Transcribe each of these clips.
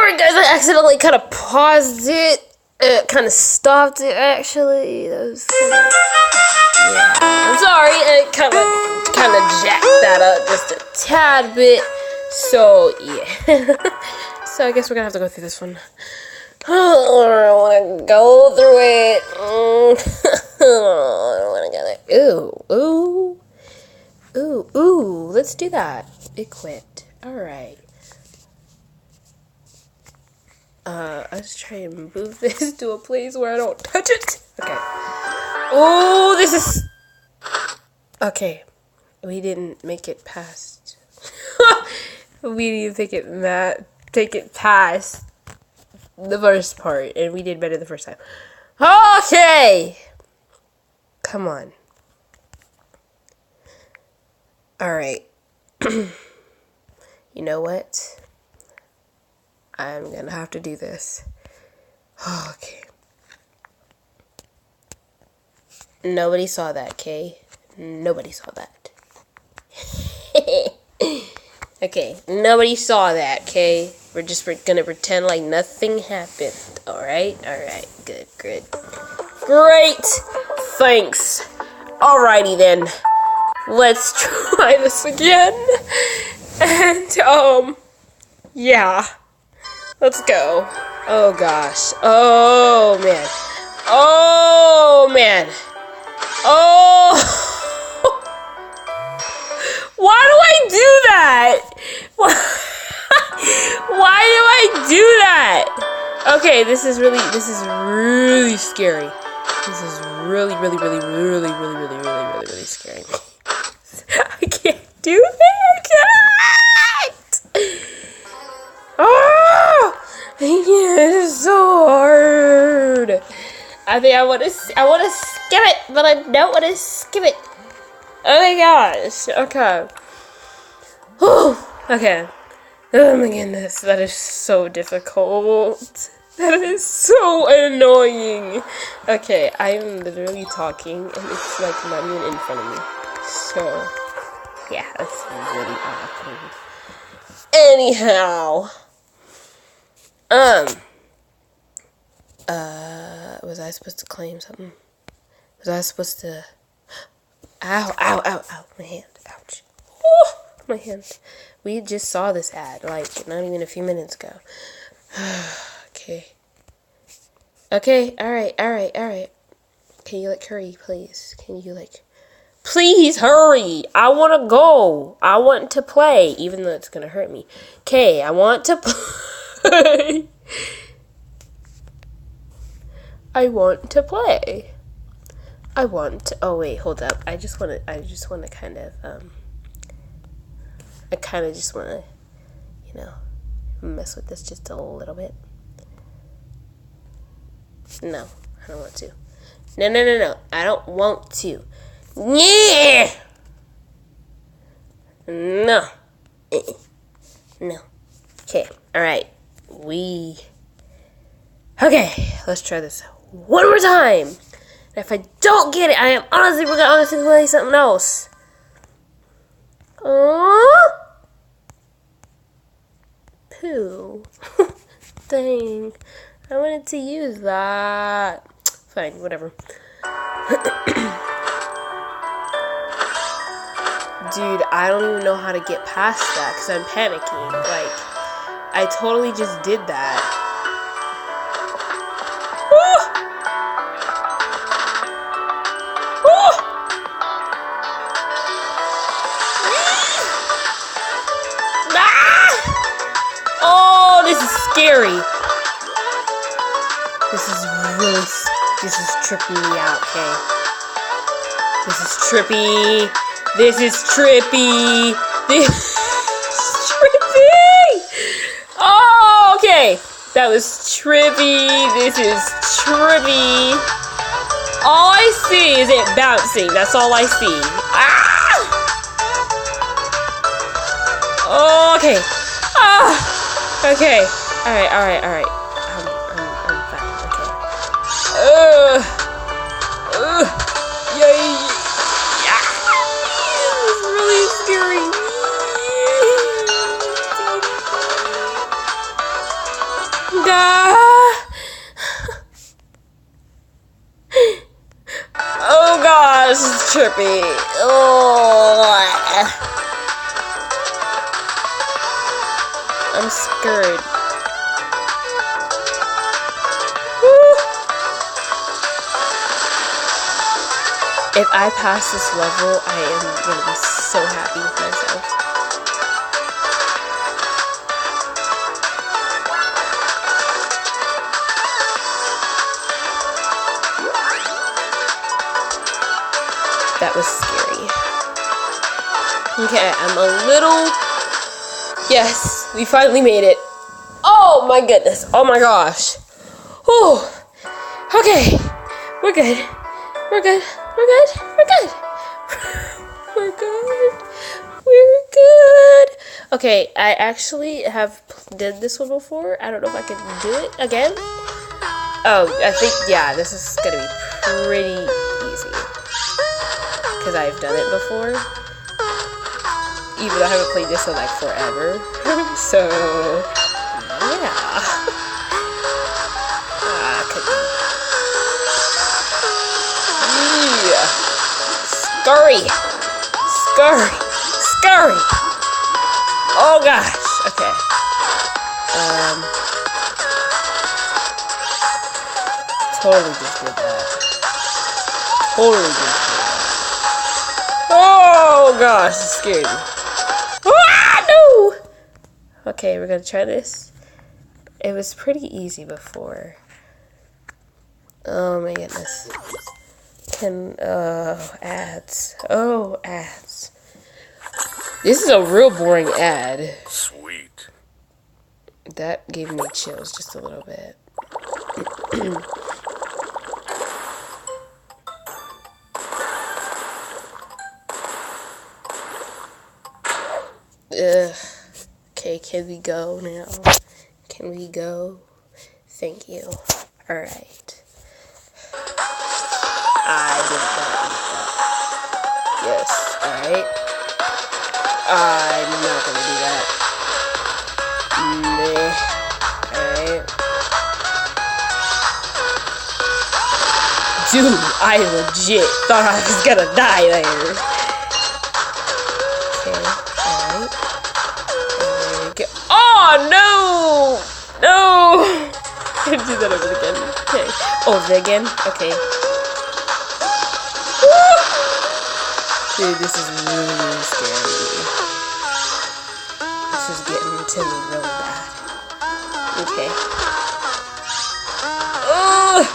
sorry guys, I accidentally kind of paused it. It kind of stopped it actually. That was yeah. I'm sorry. It kind of jacked that up just a tad bit. So yeah. So I guess we're gonna have to go through this one. Oh, I don't want to go through it. I don't want to go there. Ooh. Let's do that. Equipped. All right. Let's try and move this to a place where I don't touch it. Okay. Oh, this is... Okay. We didn't make it past. We didn't take it past the first part, and we did better the first time. Okay! Come on. Alright. You know what? I'm gonna have to do this. Okay. Nobody saw that, okay? Nobody saw that. Okay, nobody saw that, okay? We're gonna pretend like nothing happened. Alright? Alright, good. Great! Thanks. Alrighty then. Let's try this again. And, yeah. Let's go. Oh gosh. Oh man. Oh man. Oh. Why do I do that? Why do I do that? Okay, this is really scary. This is really scary. I can't do that. Oh, yeah, it's so hard. I think I want to skip it, but I don't want to skip it. Oh my gosh. Okay. Whew. Okay. Oh my goodness, that is so difficult. That is so annoying. Okay, I'm literally talking, and it's like not even in front of me. So, yeah, that's really awkward. Anyhow. Was I supposed to claim something? Was I supposed to... Ow, my hand, ouch. Oh, my hand. We just saw this ad, like, not even a few minutes ago. Okay, alright. Can you, hurry, please? Can you, please hurry! I want to go! I want to play, even though it's gonna hurt me. Okay, I want to play. I want to play. Oh wait, hold up. I just want to kind of mess with this just a little bit. No, I don't want to. No. I don't want to. Yeah. No. No. Okay. All right. Okay. Let's try this one more time. And if I don't get it, we're gonna honestly play something else. Poo. Dang. I wanted to use that. Fine, whatever. Dude, I don't even know how to get past that because I'm panicking. I totally just did that. Oh, this is scary. This is tripping me out, okay? This is trippy. Oh, okay. That was trippy. This is trippy. All I see is it bouncing. That's all I see. Ah! Okay. Okay. Alright. I'm fine. Okay. Yay. Yeah. This is really scary. Oh gosh, it's trippy. Oh, I'm scared. If I pass this level, I am gonna be so happy with myself. That was scary. Okay, I'm a little... Yes, we finally made it. Oh my goodness. Oh my gosh. Whew. Okay, we're good. We're good. We're good. We're good. We're good. We're good. Okay, I actually have did this one before. I don't know if I can do it again. Oh, I think, yeah, this is gonna be pretty easy. Because I've done it before. Even though I haven't played this in like forever. So, yeah. Scurry! Scurry! Scurry! Oh gosh! Okay. Totally just did that. Totally just did that. Oh gosh, it scared me. Ah, no! Okay, we're gonna try this. It was pretty easy before. Oh my goodness. Ads. Oh, ads. This is a real boring ad. Sweet. That gave me chills just a little bit. Okay, can we go now? Can we go? Thank you. Alright. I did not eat that. Yes, alright. I'm not gonna do that. Meh. Alright. Dude, I legit thought I was gonna die there. Okay, alright. Okay. Oh, no! No! I'm gonna do that over again. Okay. Over again? Okay. Dude, this is really scary. This is getting to me really bad. Okay. No!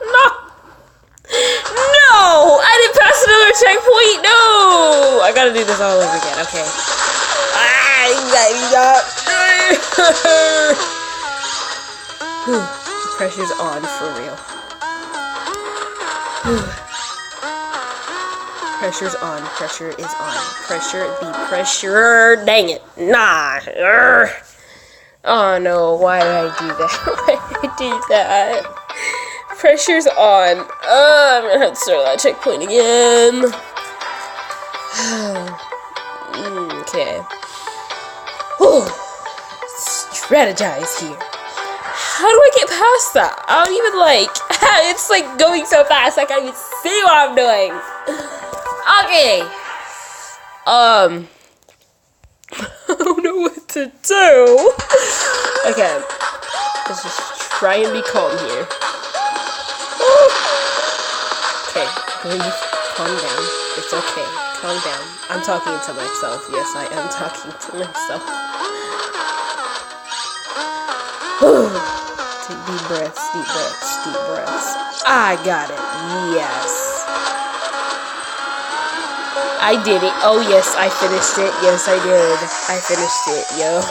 No! No! I didn't pass another checkpoint! No! I gotta do this all over again. Okay. Pressure's on for real. Pressure's on. Pressure is on. Pressure. Dang it. Nah. Oh no. Why did I do that? Why did I do that? Pressure's on. I'm gonna have to start that checkpoint again. Okay. Strategize here. How do I get past that? I don't even it's like going so fast I can't even see what I'm doing. Okay. I don't know what to do. Okay. Let's just try and be calm here. Okay, breathe. Calm down. It's okay. Calm down. I'm talking to myself. Yes, I am talking to myself. Take deep breaths, deep breaths, deep breaths. I got it. Yes. I did it. Oh, yes, I finished it. Yes, I did. I finished it, yo.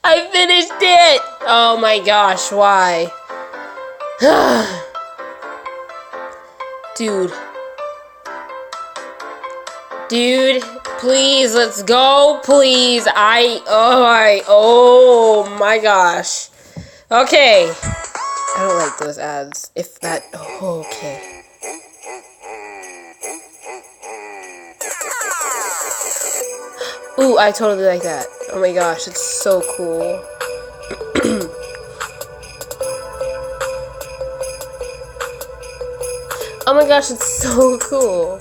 I finished it. Oh, my gosh. Why? Dude, please, let's go, please. Oh my gosh. Okay. I don't like those ads. If that, okay. Ooh, I totally like that. Oh my gosh, it's so cool. Oh my gosh, it's so cool.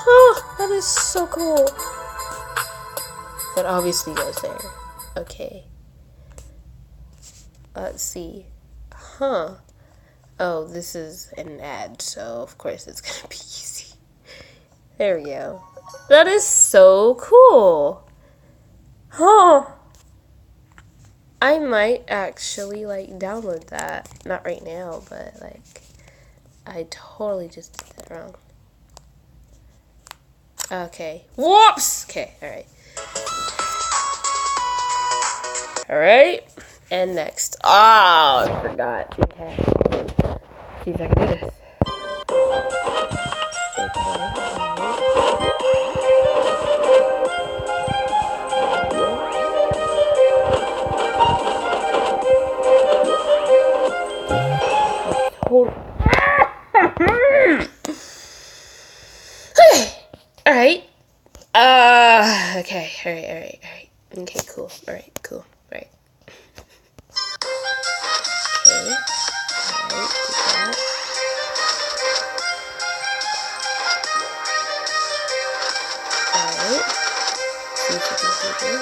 Oh, that is so cool. That obviously goes there. Okay. Let's see. Huh. Oh, this is an ad, so of course it's gonna be easy. There we go. That is so cool. Huh. I might actually, like, download that. Not right now, but, like, I totally just did that wrong. Okay. Whoops! Okay, alright. Alright. And next. Oh, I forgot. Okay. See if I can do this. Alright. Okay. Alright. Okay, cool. Alright, cool. Alright. Okay. Alright, do that. Alright. See if we can do this.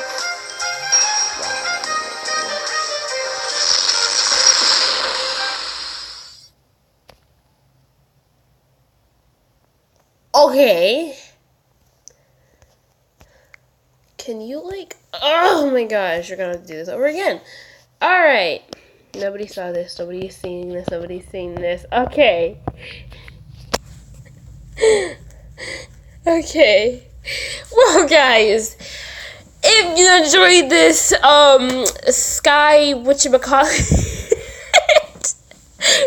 Okay. Can you, like, oh my gosh, you're gonna do this over again. Alright. Nobody saw this. Nobody's seen this. Nobody's seen this. Okay. Okay. Well, guys, if you enjoyed this, Sky, whatchamacallit,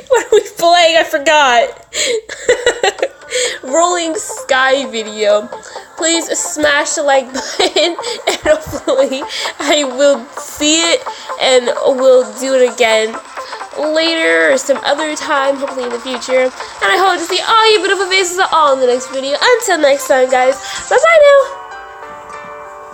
what are we playing? I forgot. Rolling Sky video. Please smash the like button, and hopefully I will see it and we'll do it again later or some other time, hopefully in the future. And I hope to see all you beautiful faces all in the next video. Until next time, guys. Bye-bye now.